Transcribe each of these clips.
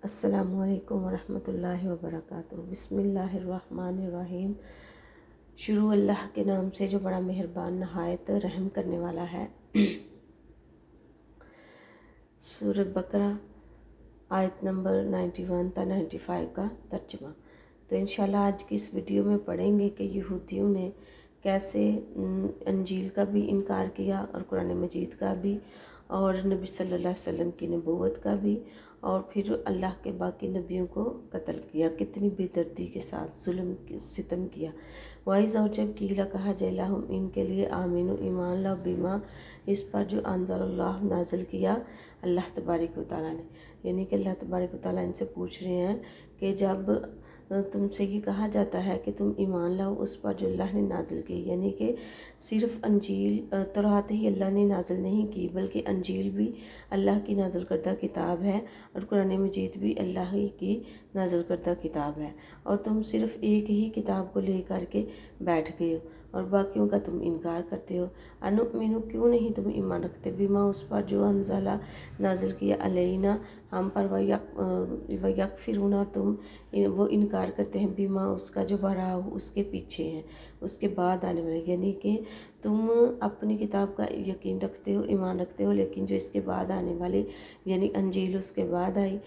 السلام علیکم ورحمۃ اللہ وبرکاتہ۔ بسم اللہ الرحمن الرحیم۔ شروع اللہ کے نام سے جو بڑا مہربان نہایت رحم کرنے والا ہے۔ سورۃ بقرہ آیت نمبر 91 تا 95 کا ترجمہ۔ تو انشاءاللہ آج کی اس ویڈیو میں پڑھیں گے کہ یہودیوں نے کیسے انجیل کا بھی انکار کیا اور قرآن مجید کا بھی، اور نبی صلی اللہ علیہ وسلم کی نبوت کا بھی، اور پھر اللہ کے باقی نبیوں کو قتل کیا، کتنی بے دردی کے ساتھ ظلم ستم کیا۔ وائز اور جب کیلا کہا جائے لہم ان کے لیے آمین و ایمان لا بیما، اس پر جو انزل اللہ نازل کیا اللہ تبارک و تعالیٰ نے، یعنی کہ اللہ تبارک و تعالیٰ ان سے پوچھ رہے ہیں کہ جب تم سے یہ کہا جاتا ہے کہ تم ایمان لاؤ اس پر جو اللہ نے نازل کی، یعنی کہ صرف انجیل تورات ہی اللہ نے نازل نہیں کی بلکہ انجیل بھی اللہ کی نازل کردہ کتاب ہے اور قرآن مجید بھی اللہ ہی کی نازل کردہ کتاب ہے، اور تم صرف ایک ہی کتاب کو لے کر کے بیٹھ گئے ہو اور باقیوں کا تم انکار کرتے ہو۔ انؤمن، کیوں نہیں تم ایمان رکھتے، بیما اس پر جو انزلہ نازل کیا علینا ہم پر، ویکفرون، اور تم وہ انکار کرتے ہیں بیما اس کا جو بھرا ہو اس کے پیچھے ہے، اس کے بعد آنے والے، یعنی کہ تم اپنی کتاب کا یقین رکھتے ہو، ایمان رکھتے ہو، لیکن جو اس کے بعد آنے والے یعنی انجیل اس کے بعد آئی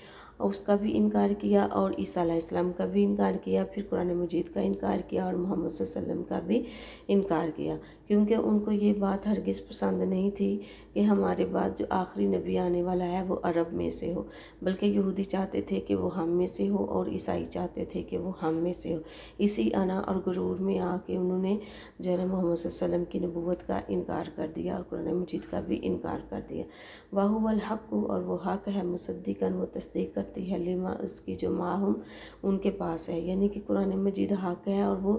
اس کا بھی انکار کیا، اور عیسیٰ علیہ السلام کا بھی انکار کیا، پھر قرآن مجید کا انکار کیا، اور محمد صلی اللہ علیہ وسلم کا بھی انکار کیا، کیونکہ ان کو یہ بات ہرگز پسند نہیں تھی کہ ہمارے بعد جو آخری نبی آنے والا ہے وہ عرب میں سے ہو، بلکہ یہودی چاہتے تھے کہ وہ ہم میں سے ہو، اور عیسائی چاہتے تھے کہ وہ ہم میں سے ہو۔ اسی انا اور غرور میں آ کے انہوں نے جو ہے محمد صلی اللہ علیہ وسلم کی نبوت کا انکار کر دیا اور قرآن مجید کا بھی انکار کر دیا۔ وَهُوَ الْحَقُّ، اور وہ حق ہے، مصدقاً، وہ تصدیق کرتی ہے، لما اس کی جو ماہم ان کے پاس ہے، یعنی کہ قرآن مجید حق ہے اور وہ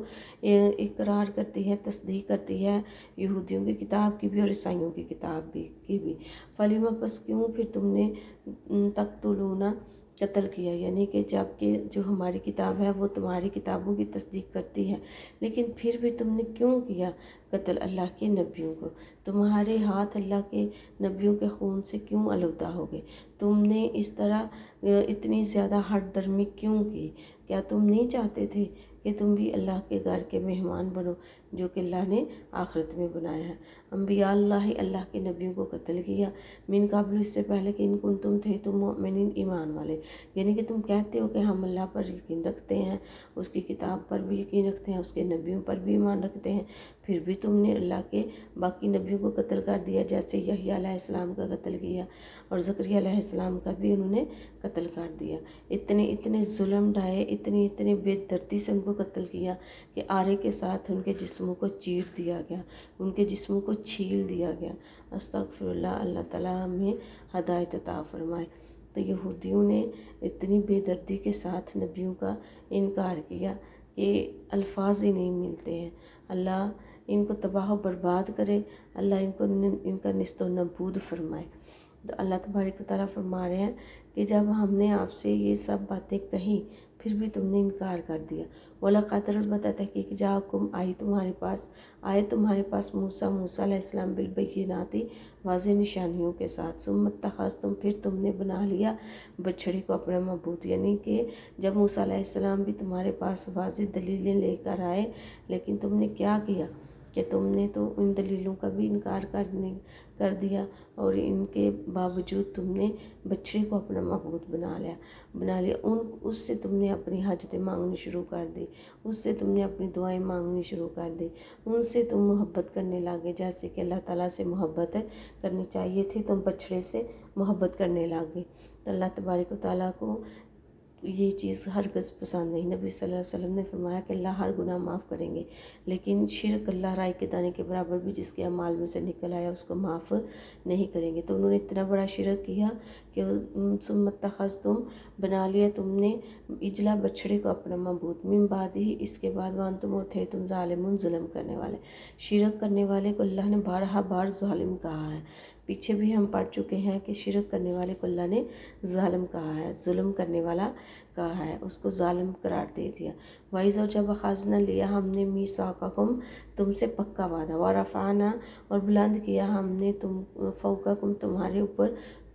اقرار کرتی ہے، تصدیق کرتی ہے یہودیوں کی کتاب کی بھی اور عیسائیوں کی کتاب کی بھی۔ فلیما، پس کیوں پھر تم نے تقتلون قتل کیا، یعنی کہ جب کہ جو ہماری کتاب ہے وہ تمہاری کتابوں کی تصدیق کرتی ہے، لیکن پھر بھی تم نے کیوں کیا قتل اللہ کے نبیوں کو، تمہارے ہاتھ اللہ کے نبیوں کے خون سے کیوں آلودہ ہو گئے، تم نے اس طرح اتنی زیادہ ہٹ درمی کیوں کی، کیا تم نہیں چاہتے تھے کہ تم بھی اللہ کے گھر کے مہمان بنو جو کہ اللہ نے آخرت میں بنایا ہے۔ انبیاء اللہ کے نبیوں کو قتل کیا، من قبل، اس سے پہلے کہ ان کن تم تھے تم مؤمنین، ایمان والے، یعنی کہ تم کہتے ہو کہ ہم اللہ پر یقین رکھتے ہیں، اس کی کتاب پر بھی یقین رکھتے ہیں، اس کے نبیوں پر بھی ایمان رکھتے ہیں، پھر بھی تم نے اللہ کے باقی نبیوں کو قتل کر دیا، جیسے یحییٰ علیہ السلام کا قتل کیا اور زکریا علیہ السلام کا بھی انہوں نے قتل کر دیا۔ اتنے ظلم ڈھائے، اتنے بے دردی سے ان کو قتل کیا کہ آرے کے ساتھ ان کے جسموں کو چیر دیا گیا، ان کے جسموں کو چھیل دیا گیا۔ استغفر اللہ، اللہ تعالیٰ ہمیں ہدایت عطا فرمائے۔ تو یہودیوں نے اتنی بے دردی کے ساتھ نبیوں کا انکار کیا کہ الفاظ ہی نہیں ملتے ہیں۔ اللہ ان کو تباہ و برباد کرے، اللہ ان کا نیست و نابود فرمائے۔ تو اللہ تبارک و تعالیٰ فرما رہے ہیں کہ جب ہم نے آپ سے یہ سب باتیں کہیں پھر بھی تم نے انکار کر دیا۔ وَلَقَدْ، البتہ تحقیق، جاءکم، آئے تمہارے پاس موسیٰ علیہ السلام بالبینات، واضح نشانیوں کے ساتھ، ثم اتخذتم، پھر تم نے بنا لیا بچھڑے کو اپنا معبود، یعنی کہ جب موسیٰ علیہ السلام بھی تمہارے پاس واضح دلیلیں لے کر آئے، لیکن تم نے کیا کیا کہ تم نے تو ان دلیلوں کا بھی انکار کر دیا، اور ان کے باوجود تم نے بچھڑے کو اپنا معبود بنا لیا۔ اس سے تم نے اپنی حاجتیں مانگنی شروع کر دی، اس سے تم نے اپنی دعائیں مانگنی شروع کر دی، ان سے تم محبت کرنے لگے، جیسے کہ اللہ تعالیٰ سے محبت کرنی چاہیے تھی تم بچھڑے سے محبت کرنے لگے۔ تو اللہ تبارک و تعالیٰ کو یہ چیز ہرگز پسند نہیں۔ نبی صلی اللہ علیہ وسلم نے فرمایا کہ اللہ ہر گناہ معاف کریں گے، لیکن شرک اللہ رائے کے دانے کے برابر بھی جس کے اعمال میں سے نکل آیا اس کو معاف نہیں کریں گے۔ تو انہوں نے اتنا بڑا شرک کیا کہ ثم اتخذتم، بنا لیا تم نے اجلا، بچھڑے کو اپنا معبود، من بعد ہی، اس کے بعد، وانتم، اور تھے تم ظالمون، ظلم کرنے والے۔ شرک کرنے والے کو اللہ نے بار ظالم کہا ہے، پیچھے بھی ہم پڑھ چکے ہیں کہ شرک کرنے والے کو اللہ نے ظالم کہا ہے، ظلم کرنے والا کہا ہے، اس کو ظالم قرار دے دیا۔ وَإِذَا، اور جب اخذنا لیا ہم نے میثاقکم، تم سے پکا وعدہ، ورفعنا، اور بلند کیا ہم نے فوقکم، تمہارے اوپر،